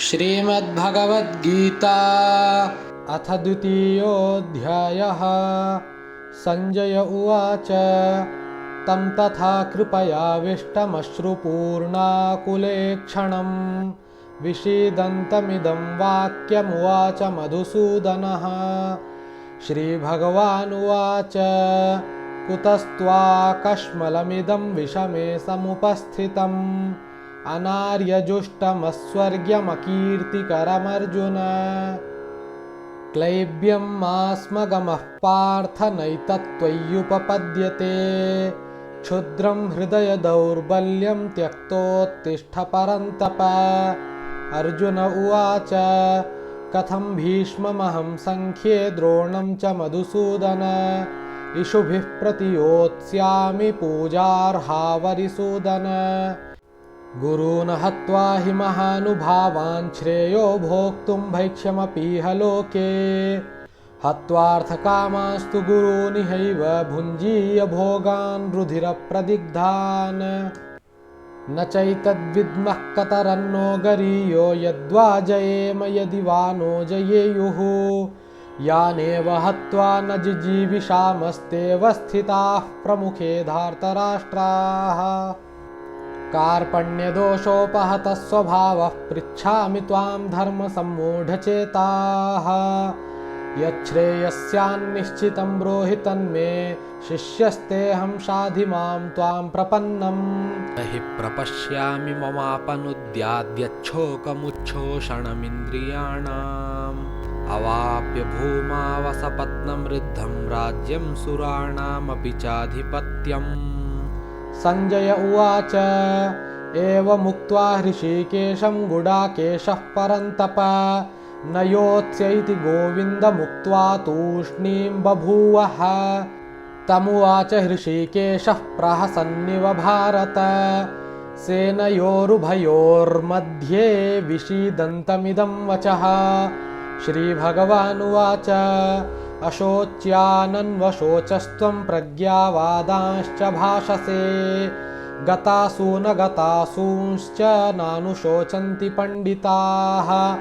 श्रीमद्भगवद्गीता अथ द्वितीयोऽध्यायः। संजय उवाच तं तथा कृपयाविष्टमश्रुपूर्णाकुलेक्षणं विषीदन्तमिदं वाक्यमुवाच मधुसूदनः। श्रीभगवानुवाच कुतस्त्वाकश्मलमिदं विषमे समुपस्थितम् अनार्यजुष्टमस्वर्ग्यमकीर्तिकरमर्जुन। क्लैब्यं मास्मगमः पार्थ नैतत्त्वय्युपपद्यते। क्षुद्रं हृदय दौर्बल्यं त्यक्तोत्तिष्ठ परन्तप। अर्जुन उवाच कथं भीष्ममहं सङ्ख्ये द्रोणं च मधुसूदन। इषुभिः प्रतियोत्स्यामि पूजार्हावरिसूदन। गुरून् हत्वा हि महानुभावान् श्रेयो भोक्तुं भैक्ष्यमपीह लोके। हत्वार्थकामास्तु गुरूनिहैव भुञ्जीय भोगान् रुधिरप्रदिग्धान्। न चैतद्विद्मः कतरन्नो गरीयो यद्वा जयेम यदि वा नो जयेयुः। यानेव हत्वा न जिजीविषामस्तेव स्थिताः प्रमुखे धार्तराष्ट्राः। कार्पण्यदोषोपहतः स्वभावः पृच्छामि त्वां धर्मसम्मूढचेताः। यच्छ्रेयस्यान्निश्चितं ब्रूहि तन्मे शिष्यस्तेऽहं शाधि मां त्वां प्रपन्नम्। न हि प्रपश्यामि ममापनुद्याद्यच्छोकमुच्छोषणमिन्द्रियाणाम्। अवाप्य भूमावसपत्नं ऋद्धं राज्यं सुराणामपि चाधिपत्यम्। संजय उवाच एवमुक्त्वा हृषीकेशं गुडाकेशः परन्तप न योत्स्यैति गोविन्दमुक्त्वा तूष्णीं बभूवः। तमुवाच हृषीकेशः प्रहसन्निव भारत। सेनयोरुभयोर्मध्ये विषीदन्तमिदं वचः। श्रीभगवानुवाच अशोच्यानन्वशोचस्त्वं प्रज्ञावादांश्च भाषसे। गतासु न गतासूंश्च नानुशोचन्ति पण्डिताः।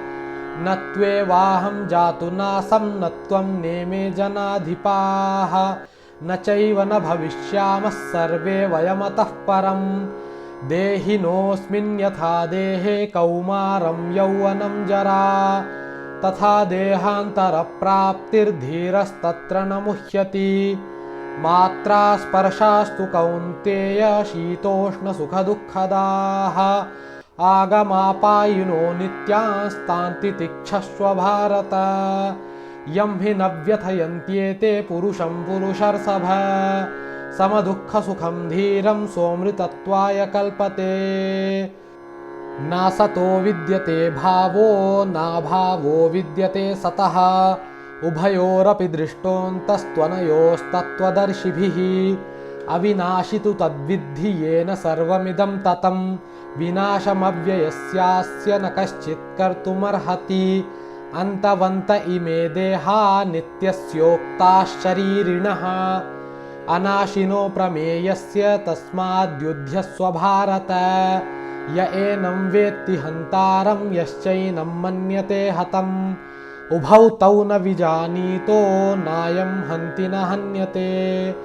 न त्वेवाहं जातु नासं न त्वं नेमे जनाधिपाः। न चैव न भविष्यामः सर्वे वयमतः परम्। देहिनोऽस्मिन् यथा देहे कौमारं यौवनं जरा। तथा देहान्तरप्राप्तिर्धीरस्तत्र न मुह्यति। मात्रा स्पर्शास्तु कौन्तेय शीतोष्णसुखदुःखदाः। आगमापायिनो नित्यांस्तान्ति तिक्षस्व भारत। यं हि न व्यथयन्त्येते पुरुषं पुरुषर्षभ। समदुःखसुखं धीरं सोऽमृतत्वाय कल्पते। नासतो विद्यते भावो नाभावो विद्यते सतः। उभयोरपि दृष्टोऽन्तस्त्वनयोस्तत्त्वदर्शिभिः। अविनाशि तु तद्विद्धि येन सर्वमिदं ततं। विनाशमव्ययस्यास्य न कश्चित् कर्तुमर्हति। अन्तवन्त इमे देहा नित्यस्योक्ताः शरीरिणः। अनाशिनो प्रमेयस्य तस्माद्युध्यस्व भारत। य एनं वेत्ति हन्तारं यश्चैनं मन्यते हतम्। उभौ तौ न विजानीतो नायं हन्ति न हन्यते।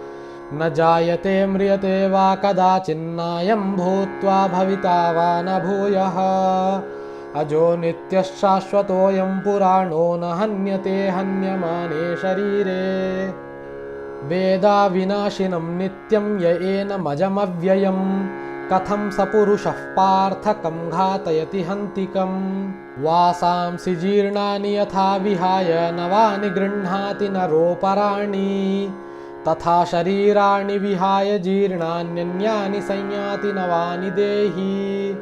न जायते म्रियते वा कदाचिन्नायं भूत्वा भविता वा न भूयः। अजो नित्यः शाश्वतोऽयं पुराणो न हन्यते हन्यमाने शरीरे। वेदाविनाशिनं नित्यं य एनमजमव्ययम्। कथं स पुरुषः पार्थ कं घातयति हन्तिकम्। वासांसि जीर्णानि यथा विहाय नवानि गृह्णाति नरोपराणि। तथा शरीराणि विहाय जीर्णान्यन्यानि संयाति नवानि देहि।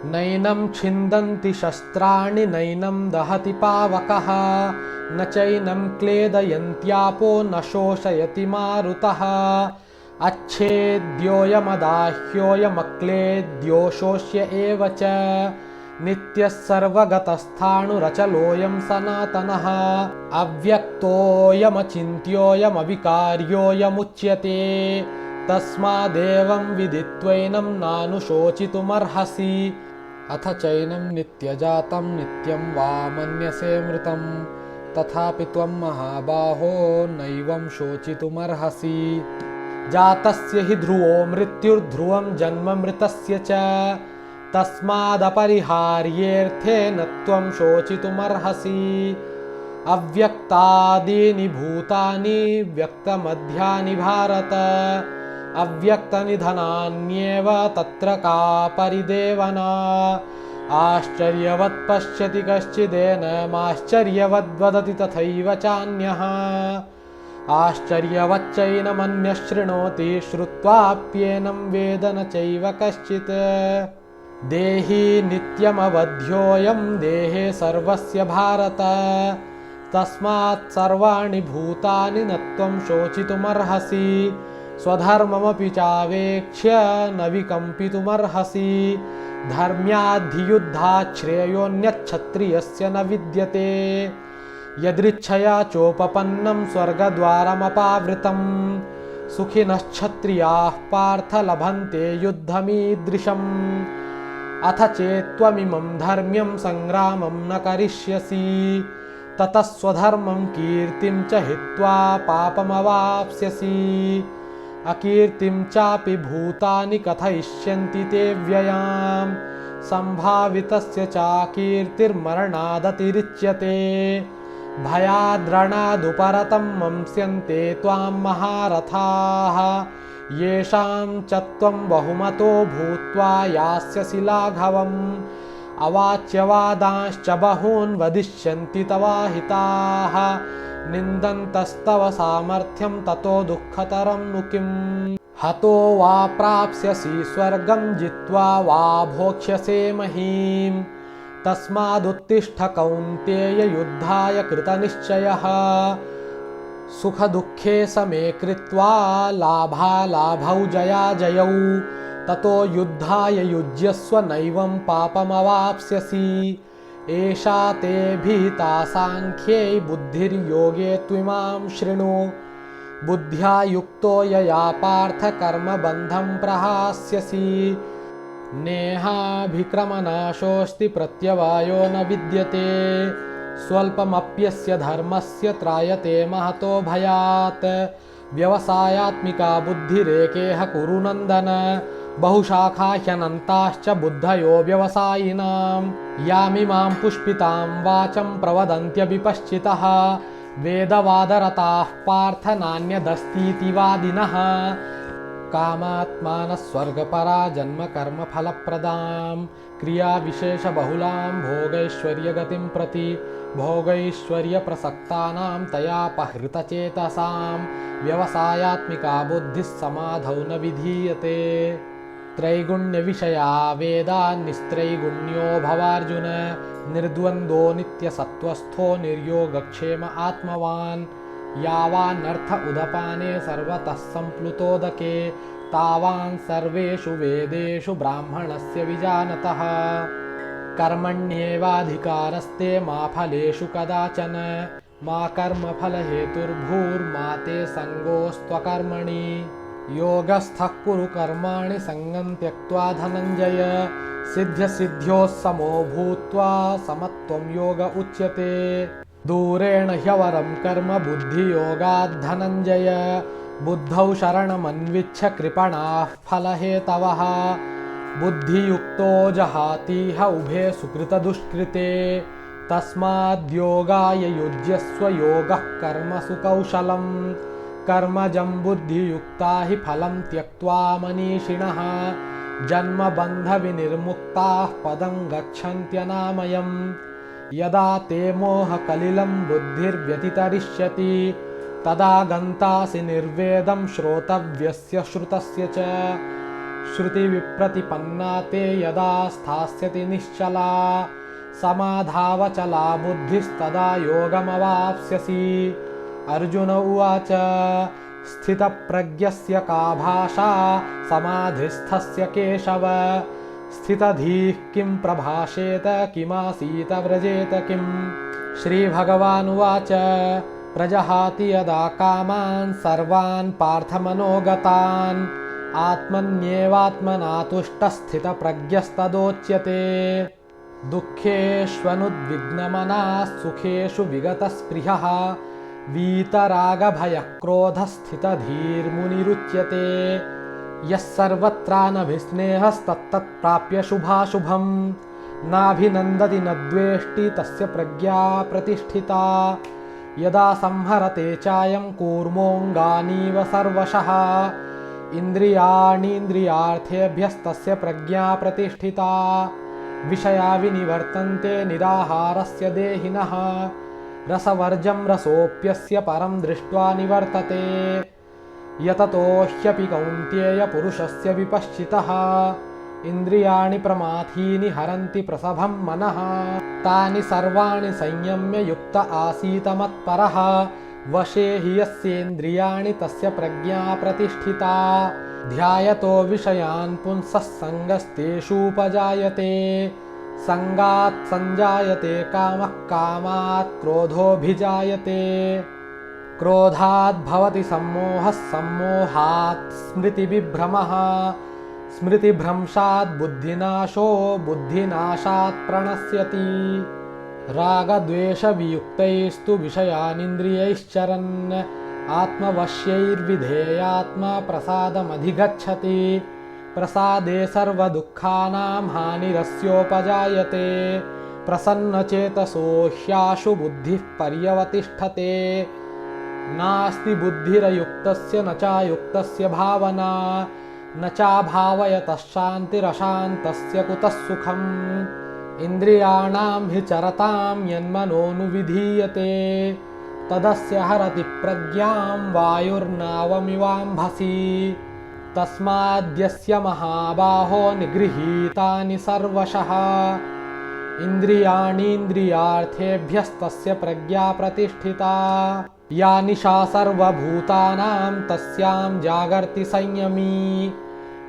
नैनं छिन्दन्ति शस्त्राणि नैनं दहति पावकः। न चैनं क्लेदयन्त्यापो न शोषयति मारुतः। अच्छेद्योऽयमदाह्योऽयमक्लेद्यो शोष्य एव च। नित्यः सर्वगतस्थाणुरचलोऽयं सनातनः। अव्यक्तोऽयमचिन्त्योऽयमविकार्योऽयमुच्यते। तस्मादेवं विदित्वैनं नानुशोचितुमर्हसि। अथ चैनं नित्यजातं नित्यं वा मन्यसे मृतं तथापि त्वं महाबाहो नैवं शोचितुमर्हसि। जातस्य हि ध्रुवो मृत्युर्ध्रुवं जन्म मृतस्य च तस्मादपरिहार्येऽर्थेन त्वं शोचितुमर्हसि। अव्यक्तादीनि भूतानि व्यक्तमध्यानि भारत अव्यक्तनिधनान्येव तत्र का परिदेवना। आश्चर्यवत् पश्यति कश्चिदेनमाश्चर्यवद्वदति तथैव चान्यः आश्चर्यवच्चैनमन्यः शृणोति श्रुत्वाप्येनं वेद न चैव कश्चित्। देही नित्यमवध्योऽयं देहे सर्वस्य भारत तस्मात् सर्वाणि भूतानि न त्वं शोचितुमर्हसि। स्वधर्ममपि चावेक्ष्य न विकम्पितुमर्हसि। धर्म्याद्धियुद्धात् श्रेयोऽन्यच्छत्रियस्य न विद्यते। यदृच्छया चोपपन्नं स्वर्गद्वारमपावृतं सुखिनश्क्षत्रियाः पार्थ लभन्ते युद्धमीदृशम्। अथ चेत्त्वमिमं धर्म्यं सङ्ग्रामं न करिष्यसि ततः स्वधर्मं कीर्तिं च हित्वा पापमवाप्स्यसि। अकीर्तिं चापि भूतानि कथयिष्यन्ति ते व्ययां सम्भावितस्य चाकीर्तिर्मरणादतिरिच्यते। भयाद्रणादुपरतं मंस्यन्ते त्वां महारथाः येषां च त्वं बहुमतो भूत्वा यास्यसि लाघवम्। अवाच्यवादांश्च बहून् वदिष्यन्ति तवाहिताः निन्दन्तस्तव सामर्थ्यं ततो दुःखतरं नु किम्। हतो वा प्राप्स्यसि स्वर्गं जित्वा वा भोक्ष्यसे महीम्। तस्मादुत्तिष्ठ कौन्तेय युद्धाय कृतनिश्चयः। सुखदुःखे समे कृत्वा लाभालाभौ जयाजयौ ततो युद्धाय युज्यस्व नैवं पापमवाप्स्यसि। एषा ते भीता साङ्ख्ये बुद्धिर्योगे त्विमां शृणु। बुद्ध्या युक्तो यया पार्थ कर्मबन्धं प्रहास्यसि। नेहाभिक्रमनाशोऽस्ति प्रत्यवायो न विद्यते। स्वल्पमप्यस्य धर्मस्य त्रायते महतो भयात्। व्यवसायात्मिका बुद्धिरेकेह कुरु नन्दन। बहुशाखा ह्यनन्ताश्च बुद्धयो व्यवसायिनां। यामिमां पुष्पितां वाचं प्रवदन्त्यविपश्चितः। वेदवादरताः पार्थ नान्यदस्तीति वादिनः। कामात्मानः स्वर्गपरा जन्मकर्मफलप्रदां क्रियाविशेषबहुलां भोगैश्वर्यगतिं प्रति भोगैश्वर्यप्रसक्तानां तयापहृतचेतसां व्यवसायात्मिका बुद्धिः समाधौ न विधीयते। त्रैगुण्यविषया वेदा निस्त्रैगुण्यो भवार्जुन। निर्द्वन्द्वो नित्यसत्त्वस्थो निर्योगक्षेम आत्मवान्। यावानर्थ उदपाने सर्वतः सम्प्लुतोदके तावान् सर्वेषु वेदेषु ब्राह्मणस्य विजानतः। कर्मण्येवाधिकारस्ते मा फलेषु कदाचन। मा कर्मफलहेतुर्भूर्मा ते सङ्गोऽस्त्वकर्मणि। योगस्थः कुरु कर्माणि सङ्गं त्यक्त्वा धनञ्जय। सिद्ध्यसिद्ध्योः समो भूत्वा समत्वं योग उच्यते। दूरेण ह्यवरं कर्म बुद्धियोगात् धनञ्जय। बुद्धौ शरणमन्विच्छ कृपणाः फलहेतवः। बुद्धियुक्तो जहातीह उभे सुकृतदुष्कृते। तस्माद्योगाय युज्यस्व योगः कर्मसु कौशलम्। कर्मजं बुद्धियुक्ता हि फलं त्यक्त्वा मनीषिणः। जन्मबन्धविनिर्मुक्ताः पदं गच्छन्त्यनामयम्। यदा ते मोहकलिलं बुद्धिर्व्यतितरिष्यति तदा गन्तासि निर्वेदं श्रोतव्यस्य श्रुतस्य च। श्रुतिविप्रतिपन्ना ते यदा स्थास्यति निश्चला समाधावचला बुद्धिस्तदा योगमवाप्स्यसि। अर्जुन उवाच स्थितप्रज्ञस्य का भाषा समाधिस्थस्य केशव। स्थितधीः किं प्रभाषेत किमासीत व्रजेत किम्। श्रीभगवानुवाच प्रजहाति यदा कामान् सर्वान् पार्थमनोगतान् आत्मन्येवात्मना तुष्टस्थितप्रज्ञस्तदोच्यते। दुःखेष्वनुद्विग्नमनाः सुखेषु विगतस्पृहः वीतरागभयक्रोधस्थितधीर्मुनिरुच्यते। यः सर्वत्रानभिस्नेहस्तत्तत्प्राप्य शुभाशुभम् नाभिनन्दति न द्वेष्टि तस्य प्रज्ञा प्रतिष्ठिता। यदा संहरते चायं कूर्मोऽङ्गानीव सर्वशः इन्द्रियाणीन्द्रियार्थेभ्यस्तस्य प्रज्ञा प्रतिष्ठिता। विषया विनिवर्तन्ते निराहारस्य देहिनः रसवर्जं रसोऽप्यस्य परं दृष्ट्वा निवर्तते। यततो ह्यपि कौन्तेय पुरुषस्य विपश्चितः इन्द्रियाणि प्रमाथीनि हरन्ति प्रसभं मनः। तानि सर्वाणि संयम्य युक्त आसीत मत्परः वशे हि यस्येन्द्रियाणि तस्य प्रज्ञा प्रतिष्ठिता। ध्यायतो विषयान् पुंसः सङ्गस्तेषूपजायते सङ्गात् सञ्जायते कामः कामात् क्रोधोऽभिजायते क्रोधात् भवति सम्मोहः सम्मोहात् स्मृतिविभ्रमः स्मृतिभ्रंशात् बुद्धिनाशो बुद्धिनाशात् प्रणश्यति। रागद्वेषवियुक्तैस्तु विषयानिन्द्रियैश्चरन् आत्मवश्यैर्विधेयात्मा प्रसादमधिगच्छति। प्रसादे सर्वदुःखानां हानिरस्योपजायते। प्रसन्नचेतसो ह्याशु बुद्धिः पर्यवतिष्ठते। नास्ति बुद्धिरयुक्तस्य न चायुक्तस्य भावना न चाभावयतः शान्तिरशान्तस्य कुतः सुखम्। इन्द्रियाणां हि चरतां यन्मनोनुविधीयते तदस्य हरति प्रज्ञां वायुर्नावमिवाम्भसि। तस्माद्यस्य महाबाहो निगृहीतानि सर्वशः इन्द्रियाणीन्द्रियार्थेभ्यस्तस्य प्रज्ञा प्रतिष्ठिता। या निशा सर्वभूतानां तस्यां जागर्ति संयमी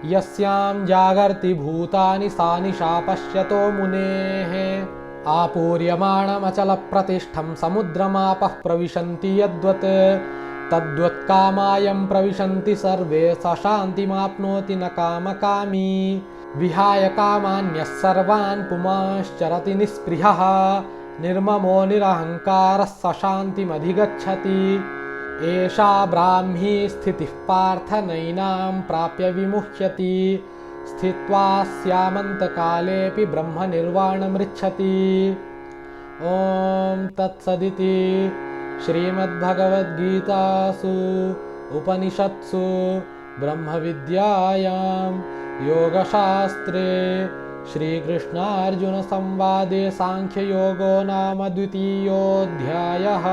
यस्यां जागर्ति भूतानि सा निशा पश्यतो मुनेः। आपूर्यमाणमचलप्रतिष्ठं समुद्रमापः प्रविशन्ति यद्वत् तद्वत्कामायं प्रविशन्ति सर्वे स शान्तिमाप्नोति न कामकामी। विहाय कामान्यः सर्वान् पुमांश्चरति निःस्पृहः निर्ममो निरहङ्कारः स शान्तिमधिगच्छति। एषा ब्राह्मी स्थितिः पार्थ नैनां प्राप्य विमुह्यति स्थित्वा स्यामन्तकालेऽपि ब्रह्मनिर्वाणमृच्छति। ॐ तत्सदिति श्रीमद्भगवद्गीतासु उपनिषत्सु ब्रह्मविद्यायां योगशास्त्रे श्रीकृष्णार्जुनसंवादे साङ्ख्ययोगो नाम द्वितीयोऽध्यायः।